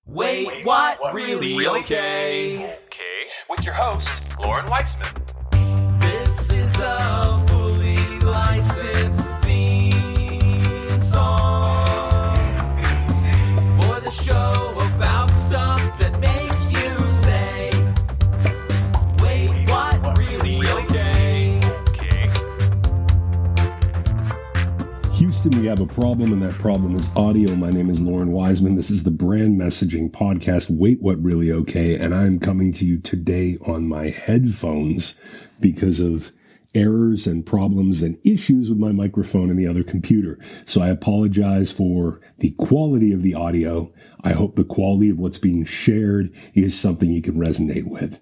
Wait, what? Really? Okay. Okay, with your host, Loren Weisman. This is a fully licensed theme song for the show about stuff that makes you say, wait, what? Really? Okay. Houston, we have a problem, and that problem is audio. My name is Loren Weisman. This is the brand messaging podcast, Wait, What Really Okay? And I'm coming to you today on my headphones because of errors and problems and issues with my microphone and the other computer. So I apologize for the quality of the audio. I hope the quality of what's being shared is something you can resonate with.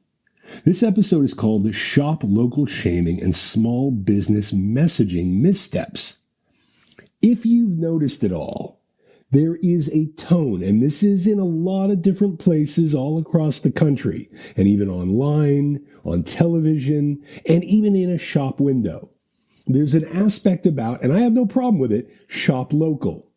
This episode is called Shop Local Shaming and Small Business Messaging Missteps. If you've noticed at all, there is a tone, and this is in a lot of different places all across the country, and even online, on television, and even in a shop window. There's an aspect about, and I have no problem with it, shop local.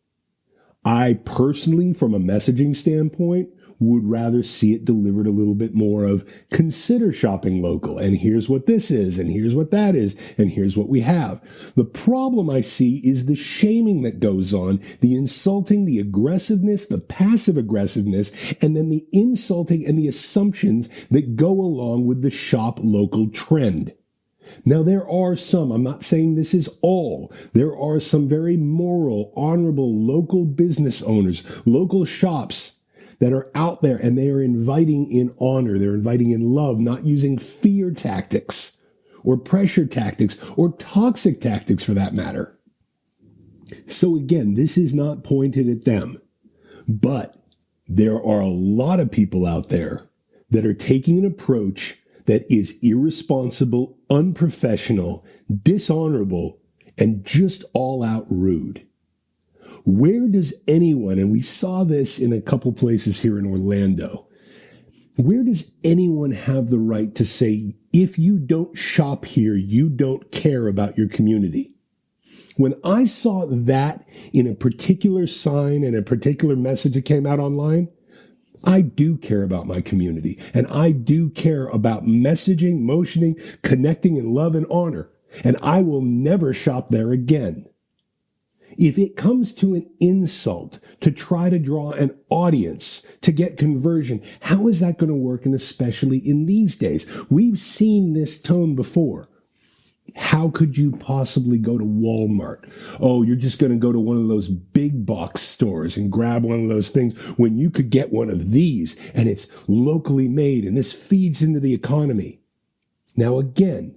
I personally, from a messaging standpoint, would rather see it delivered a little bit more of consider shopping local. And here's what this is, and here's what that is, and here's what we have. The problem I see is the shaming that goes on, the insulting, the aggressiveness, the passive aggressiveness, and then the insulting and the assumptions that go along with the shop local trend. Now, there are some, I'm not saying this is all, there are some very moral, honorable local business owners, local shops that are out there, and they are inviting in honor. They're inviting in love, not using fear tactics or pressure tactics or toxic tactics for that matter. So again, this is not pointed at them, but there are a lot of people out there that are taking an approach that is irresponsible, unprofessional, dishonorable, and just all out rude. Where does anyone, and we saw this in a couple places here in Orlando, where does anyone have the right to say, if you don't shop here, you don't care about your community? When I saw that in a particular sign and a particular message that came out online, I do care about my community, and I do care about messaging, motioning, connecting in love and honor, and I will never shop there again. If it comes to an insult to try to draw an audience to get conversion, how is that going to work? And especially in these days, we've seen this tone before. How could you possibly go to Walmart? Oh, you're just going to go to one of those big box stores and grab one of those things when you could get one of these and it's locally made and this feeds into the economy. Now, again,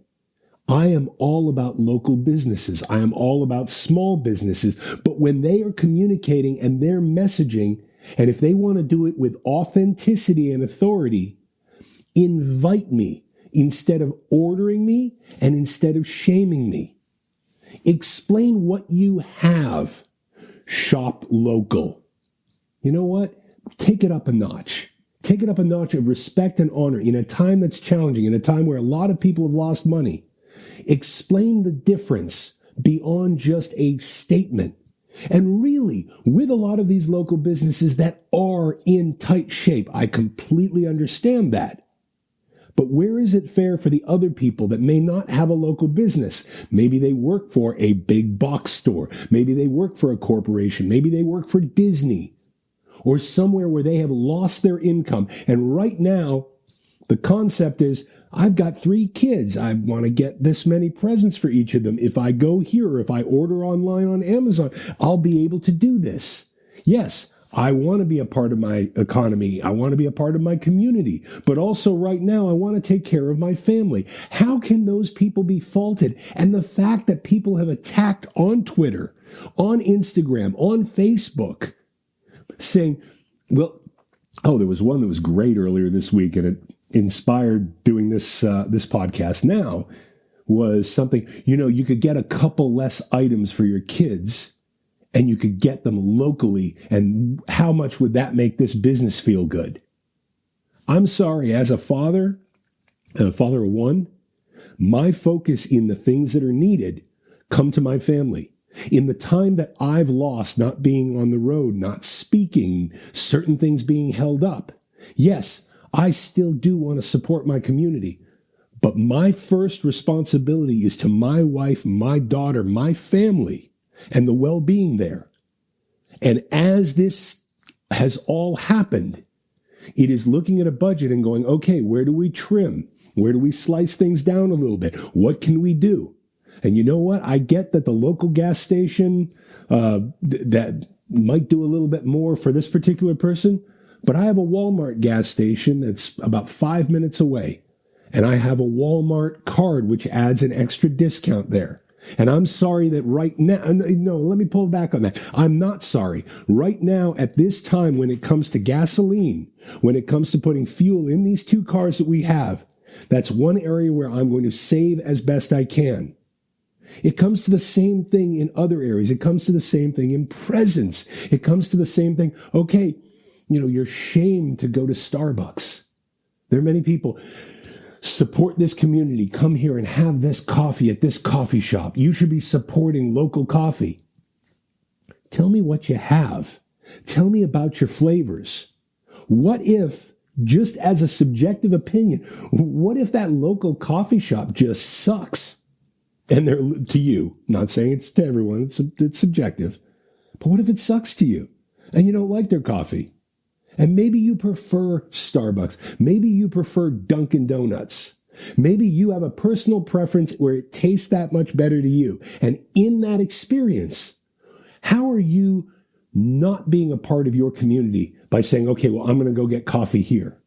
I am all about local businesses. I am all about small businesses. But when they are communicating and they're messaging, and if they want to do it with authenticity and authority, invite me instead of ordering me and instead of shaming me. Explain what you have. Shop local. You know what? Take it up a notch. Take it up a notch of respect and honor in a time that's challenging, in a time where a lot of people have lost money. Explain the difference beyond just a statement. And really, with a lot of these local businesses that are in tight shape, I completely understand that. But where is it fair for the other people that may not have a local business? Maybe they work for a big box store. Maybe they work for a corporation. Maybe they work for Disney or somewhere where they have lost their income. And right now, the concept is, I've got 3 kids. I want to get this many presents for each of them. If I go here or if I order online on Amazon, I'll be able to do this. Yes, I want to be a part of my economy. I want to be a part of my community. But also right now, I want to take care of my family. How can those people be faulted? And the fact that people have attacked on Twitter, on Instagram, on Facebook, saying, well, there was one that was great earlier this week, and it inspired doing this podcast now, was something, you could get a couple less items for your kids and you could get them locally, and how much would that make this business feel good? I'm sorry, as a father of one, my focus in the things that are needed come to my family. In the time that I've lost not being on the road, not speaking, certain things being held up, yes, I still do want to support my community. But my first responsibility is to my wife, my daughter, my family, and the well-being there. And as this has all happened, it is looking at a budget and going, okay, where do we trim? Where do we slice things down a little bit? What can we do? And you know what? I get that the local gas station that might do a little bit more for this particular person, but I have a Walmart gas station that's about 5 minutes away, and I have a Walmart card which adds an extra discount there. And I'm sorry that right now, no, let me pull back on that. I'm not sorry. Right now, at this time, when it comes to gasoline, when it comes to putting fuel in these two cars that we have, that's one area where I'm going to save as best I can. It comes to the same thing in other areas. It comes to the same thing in presents. It comes to the same thing. Okay, you're shamed to go to Starbucks. There are many people. Support this community. Come here and have this coffee at this coffee shop. You should be supporting local coffee. Tell me what you have. Tell me about your flavors. What if, just as a subjective opinion, what if that local coffee shop just sucks? And they're to you, not saying it's to everyone, it's subjective. But what if it sucks to you and you don't like their coffee? And maybe you prefer Starbucks. Maybe you prefer Dunkin' Donuts. Maybe you have a personal preference where it tastes that much better to you. And in that experience, how are you not being a part of your community by saying, okay, well, I'm going to go get coffee here?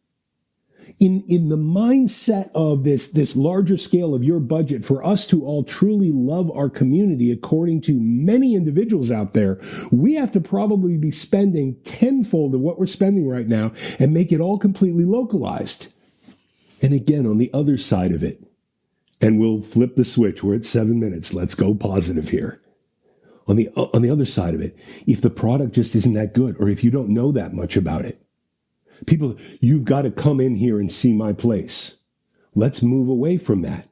In the mindset of this larger scale of your budget, for us to all truly love our community, according to many individuals out there, we have to probably be spending tenfold of what we're spending right now and make it all completely localized. And again, on the other side of it, and we'll flip the switch. We're at 7 minutes. Let's go positive here. On the other side of it, if the product just isn't that good, or if you don't know that much about it, people, you've got to come in here and see my place. Let's move away from that.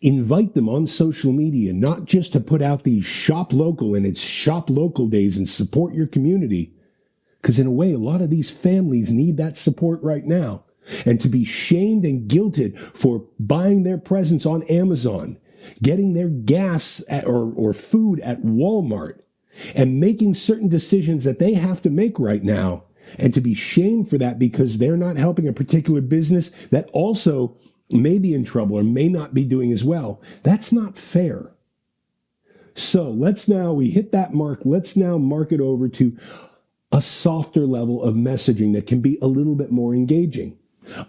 Invite them on social media, not just to put out these shop local and it's shop local days and support your community. Because in a way, a lot of these families need that support right now. And to be shamed and guilted for buying their presents on Amazon, getting their gas or food at Walmart, and making certain decisions that they have to make right now, and to be shamed for that because they're not helping a particular business that also may be in trouble or may not be doing as well. That's not fair. So we hit that mark. Let's now mark it over to a softer level of messaging that can be a little bit more engaging.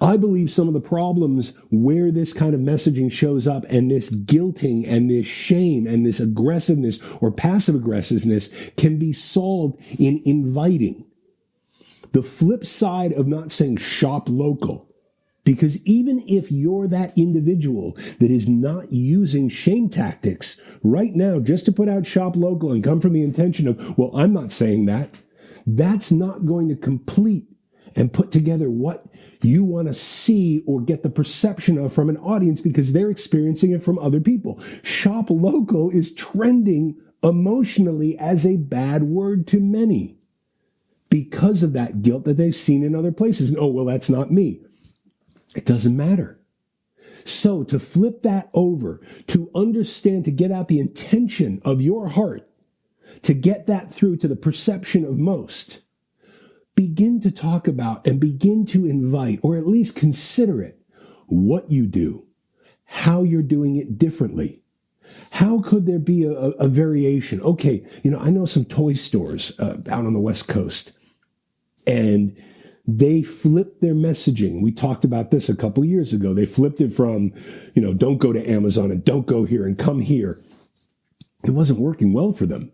I believe some of the problems where this kind of messaging shows up, and this guilting and this shame and this aggressiveness or passive aggressiveness, can be solved in inviting. The flip side of not saying shop local, because even if you're that individual that is not using shame tactics right now just to put out shop local and come from the intention of, well, I'm not saying that, that's not going to complete and put together what you want to see or get the perception of from an audience, because they're experiencing it from other people. Shop local is trending emotionally as a bad word to many, because of that guilt that they've seen in other places. And, oh, well, that's not me. It doesn't matter. So to flip that over, to understand, to get out the intention of your heart, to get that through to the perception of most, begin to talk about and begin to invite, or at least consider it, what you do, how you're doing it differently. How could there be a variation? Okay, I know some toy stores out on the West Coast, and they flipped their messaging. We talked about this a couple of years ago. They flipped it from, don't go to Amazon and don't go here and come here. It wasn't working well for them.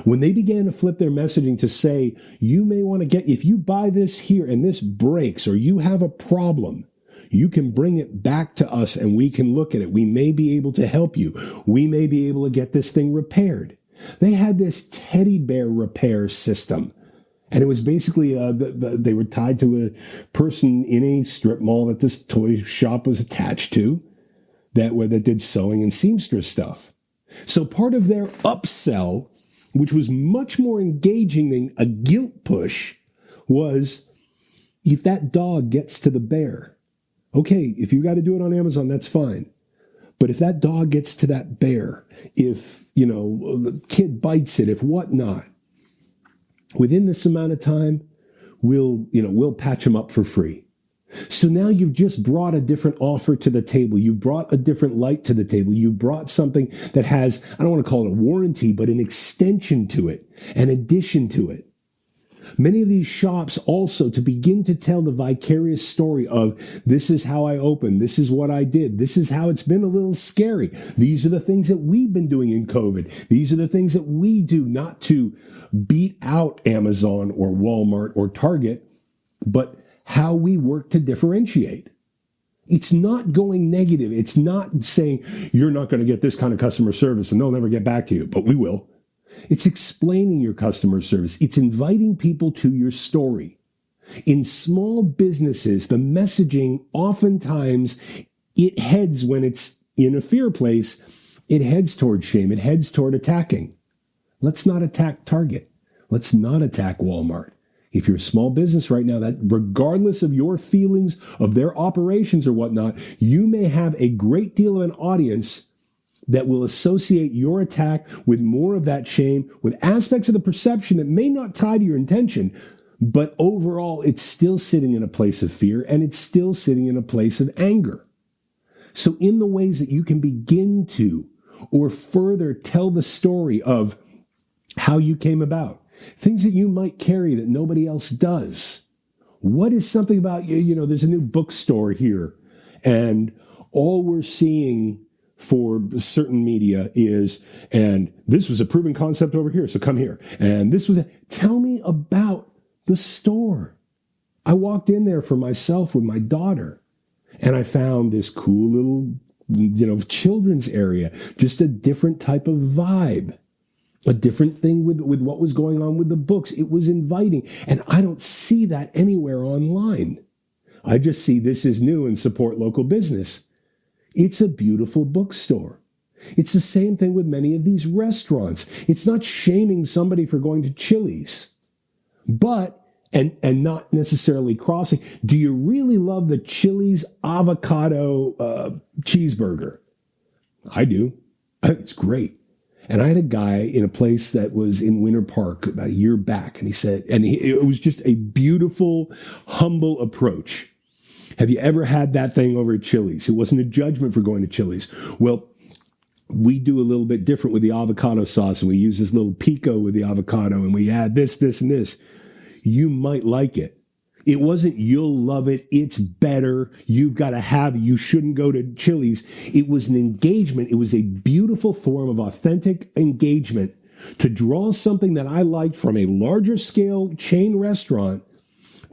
When they began to flip their messaging to say, you may want to if you buy this here and this breaks, or you have a problem, you can bring it back to us and we can look at it. We may be able to help you. We may be able to get this thing repaired. They had this teddy bear repair system. And it was basically, they were tied to a person in a strip mall that this toy shop was attached to that did sewing and seamstress stuff. So part of their upsell which was much more engaging than a guilt push, was if that dog gets to the bear. Okay, if you got to do it on Amazon, that's fine. But if that dog gets to that bear, if, the kid bites it, if whatnot, within this amount of time, we'll patch him up for free. So now you've just brought a different offer to the table. You've brought a different light to the table. You've brought something that has, I don't want to call it a warranty, but an extension to it, an addition to it. Many of these shops also, to begin to tell the vicarious story of, this is how I opened, this is what I did, this is how it's been a little scary. These are the things that we've been doing in COVID. These are the things that we do, not to beat out Amazon or Walmart or Target, but how we work to differentiate. It's not going negative. It's not saying you're not going to get this kind of customer service and they'll never get back to you, but we will. It's explaining your customer service. It's inviting people to your story. In small businesses, the messaging oftentimes, it heads when it's in a fear place, it heads toward shame. It heads toward attacking. Let's not attack Target. Let's not attack Walmart. If you're a small business right now, that regardless of your feelings of their operations or whatnot, you may have a great deal of an audience that will associate your attack with more of that shame, with aspects of the perception that may not tie to your intention, but overall it's still sitting in a place of fear and it's still sitting in a place of anger. So in the ways that you can begin to or further tell the story of how you came about, things that you might carry that nobody else does. What is something about you? There's a new bookstore here, and all we're seeing for certain media is, and this was a proven concept over here, so come here. And this was tell me about the store. I walked in there for myself with my daughter, and I found this cool little, children's area, just a different type of vibe. A different thing with what was going on with the books. It was inviting. And I don't see that anywhere online. I just see this is new and support local business. It's a beautiful bookstore. It's the same thing with many of these restaurants. It's not shaming somebody for going to Chili's, but, and not necessarily crossing. Do you really love the Chili's avocado cheeseburger? I do. It's great. And I had a guy in a place that was in Winter Park about a year back, and he said, it was just a beautiful, humble approach. Have you ever had that thing over at Chili's? It wasn't a judgment for going to Chili's. Well, we do a little bit different with the avocado sauce, and we use this little pico with the avocado, and we add this, and this. You might like it. It wasn't, you'll love it, it's better, you've got to have it, you shouldn't go to Chili's. It was an engagement. It was a beautiful form of authentic engagement to draw something that I liked from a larger scale chain restaurant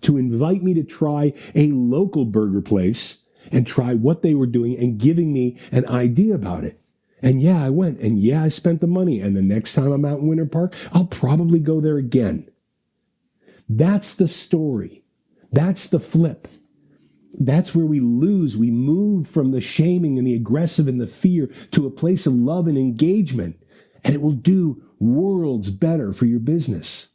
to invite me to try a local burger place and try what they were doing and giving me an idea about it. And yeah, I went, and yeah, I spent the money. And the next time I'm out in Winter Park, I'll probably go there again. That's the story. That's the flip. That's where we lose. We move from the shaming and the aggressive and the fear to a place of love and engagement, and it will do worlds better for your business.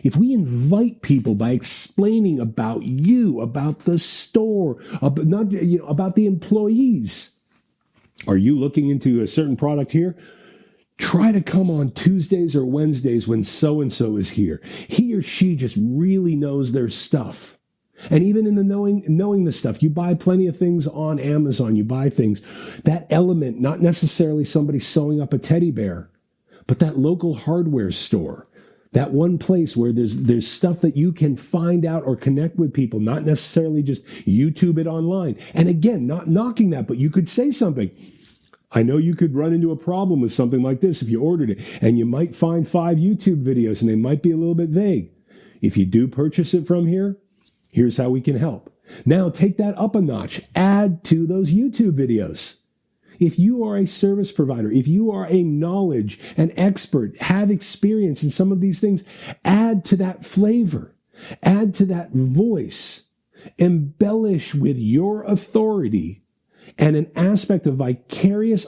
If we invite people by explaining about you, about the store, about the employees. Are you looking into a certain product here? Try to come on Tuesdays or Wednesdays when so-and-so is here. He or she just really knows their stuff. And even in the knowing the stuff, you buy plenty of things on Amazon, you buy things. That element, not necessarily somebody sewing up a teddy bear, but that local hardware store, that one place where there's stuff that you can find out or connect with people, not necessarily just YouTube it online. And again, not knocking that, but you could say something. I know you could run into a problem with something like this if you ordered it, and you might find 5 YouTube videos and they might be a little bit vague. If you do purchase it from here, here's how we can help. Now take that up a notch. Add to those YouTube videos. If you are a service provider, if you are a knowledge, an expert, have experience in some of these things, add to that flavor. Add to that voice. Embellish with your authority and an aspect of vicarious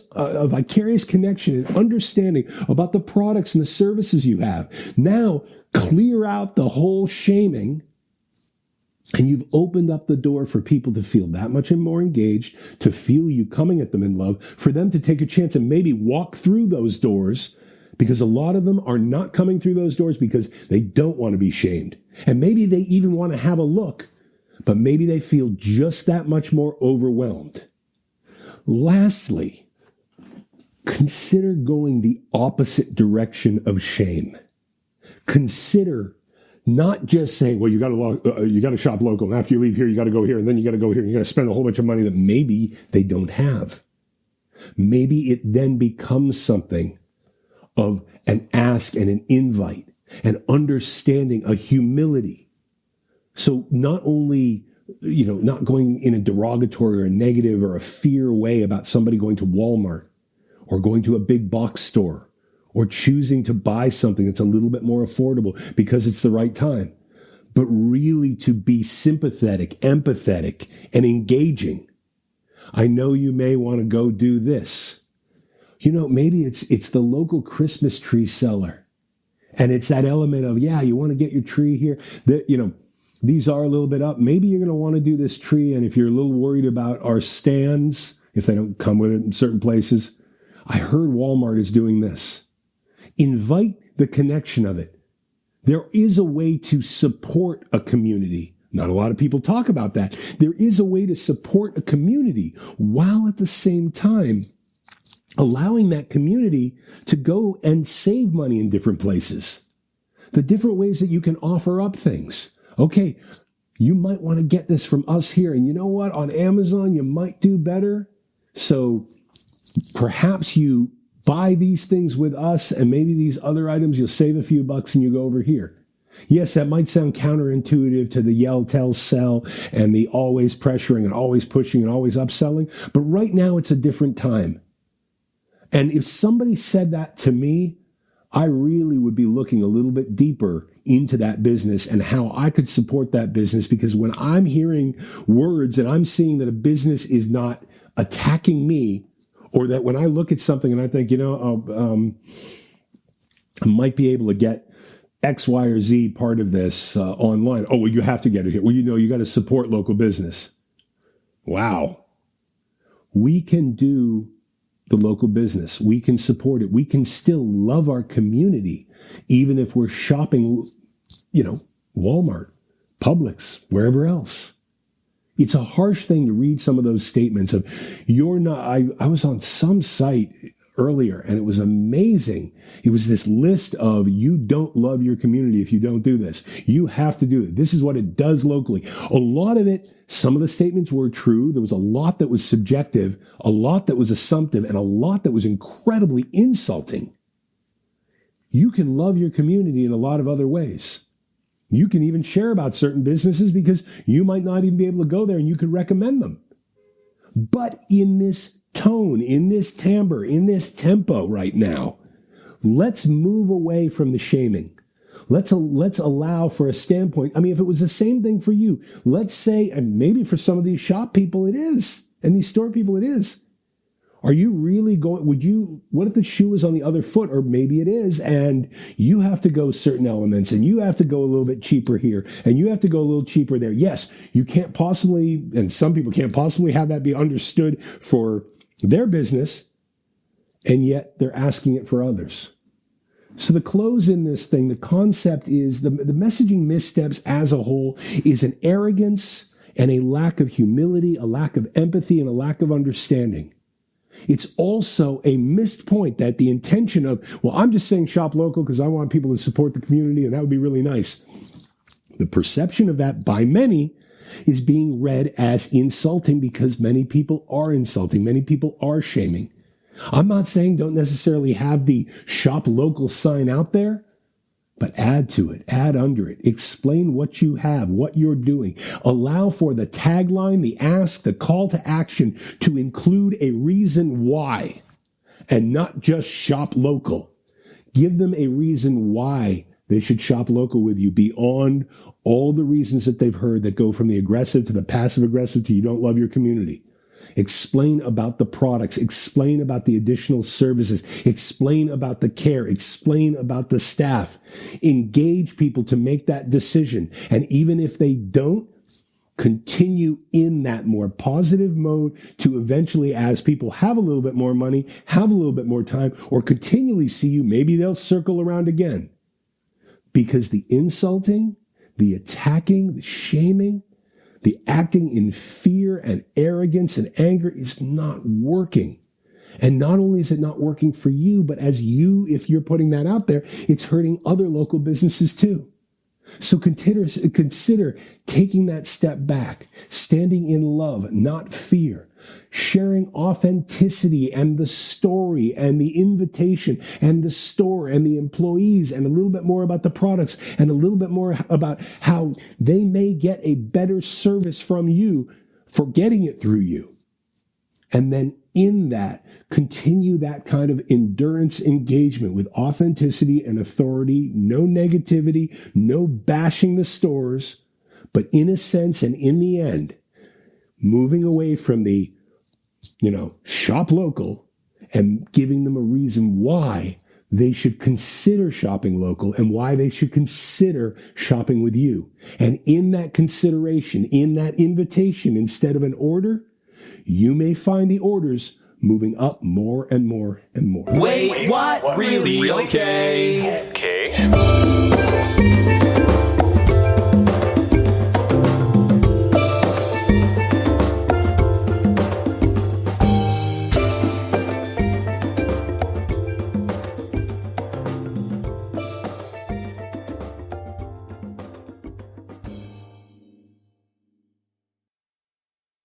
connection and understanding about the products and the services you have. Now, clear out the whole shaming, and you've opened up the door for people to feel that much more engaged, to feel you coming at them in love, for them to take a chance and maybe walk through those doors, because a lot of them are not coming through those doors because they don't want to be shamed. And maybe they even want to have a look, but maybe they feel just that much more overwhelmed. Lastly, consider going the opposite direction of shame. Consider not just saying, well, you got to shop local, and after you leave here, you got to go here, and then you got to go here, and you got to spend a whole bunch of money that maybe they don't have. Maybe it then becomes something of an ask and an invite, an understanding, a humility. So not only, not going in a derogatory or a negative or a fear way about somebody going to Walmart or going to a big box store or choosing to buy something that's a little bit more affordable because it's the right time, but really to be sympathetic, empathetic, and engaging. I know you may want to go do this. Maybe it's the local Christmas tree seller. And it's that element of, you want to get your tree here. These are a little bit up. Maybe you're going to want to do this tree. And if you're a little worried about our stands, if they don't come with it in certain places, I heard Walmart is doing this. Invite the connection of it. There is a way to support a community. Not a lot of people talk about that. There is a way to support a community while at the same time allowing that community to go and save money in different places. The different ways that you can offer up things. Okay, you might want to get this from us here. And you know what? On Amazon, you might do better. So perhaps you buy these things with us and maybe these other items, you'll save a few bucks and you go over here. Yes, that might sound counterintuitive to the yell, tell, sell, and the always pressuring and always pushing and always upselling. But right now, it's a different time. And if somebody said that to me, I really would be looking a little bit deeper into that business and how I could support that business. Because when I'm hearing words and I'm seeing that a business is not attacking me, or that when I look at something and I think, I might be able to get X, Y, or Z part of this online. Oh, well, you have to get it here. Well, you got to support local business. Wow. We can do the local business. We can support it. We can still love our community, even if we're shopping, Walmart, Publix, wherever else. It's a harsh thing to read some of those statements of, you're not, I was on some site earlier and it was amazing. It was this list of, you don't love your community if you don't do this. You have to do it. This is what it does locally. A lot of it, some of the statements were true. There was a lot that was subjective, a lot that was assumptive, and a lot that was incredibly insulting. You can love your community in a lot of other ways. You can even share about certain businesses because you might not even be able to go there and you could recommend them. But in this tone, in this timbre, in this tempo right now, let's move away from the shaming. Let's allow for a standpoint. I mean, if it was the same thing for you, let's say, and maybe for some of these shop people it is, and these store people it is. Are you really going, what if the shoe is on the other foot, or maybe it is, and you have to go certain elements, and you have to go a little bit cheaper here, and you have to go a little cheaper there. Yes, you can't possibly, and some people can't possibly have that be understood for their business, and yet they're asking it for others. So the close in this thing, the concept is the messaging missteps as a whole is an arrogance and a lack of humility, a lack of empathy, and a lack of understanding. It's also a missed point that the intention of, well, I'm just saying shop local because I want people to support the community and that would be really nice. The perception of that by many is being read as insulting because many people are insulting. Many people are shaming. I'm not saying don't necessarily have the shop local sign out there, but add to it, add under it, explain what you have, what you're doing. Allow for the tagline, the ask, the call to action to include a reason why and not just shop local. Give them a reason why they should shop local with you beyond all the reasons that they've heard that go from the aggressive to the passive aggressive to you don't love your community. Explain about the products. Explain about the additional services. Explain about the care. Explain about the staff. Engage people to make that decision. And even if they don't, continue in that more positive mode to eventually, as people have a little bit more money, have a little bit more time, or continually see you, maybe they'll circle around again. Because the insulting, the attacking, the shaming, the acting in fear and arrogance and anger is not working. And not only is it not working for you, but as you, if you're putting that out there, it's hurting other local businesses too. So consider taking that step back, standing in love, not fear, sharing authenticity and the story and the invitation and the store and the employees and a little bit more about the products and a little bit more about how they may get a better service from you for getting it through you. And then in that, continue that kind of endurance engagement with authenticity and authority, no negativity, no bashing the stores, but in a sense and in the end, moving away from the, shop local and giving them a reason why they should consider shopping local and why they should consider shopping with you. And in that consideration, in that invitation, instead of an order, you may find the orders moving up more and more and more. Wait, what? Really? Okay.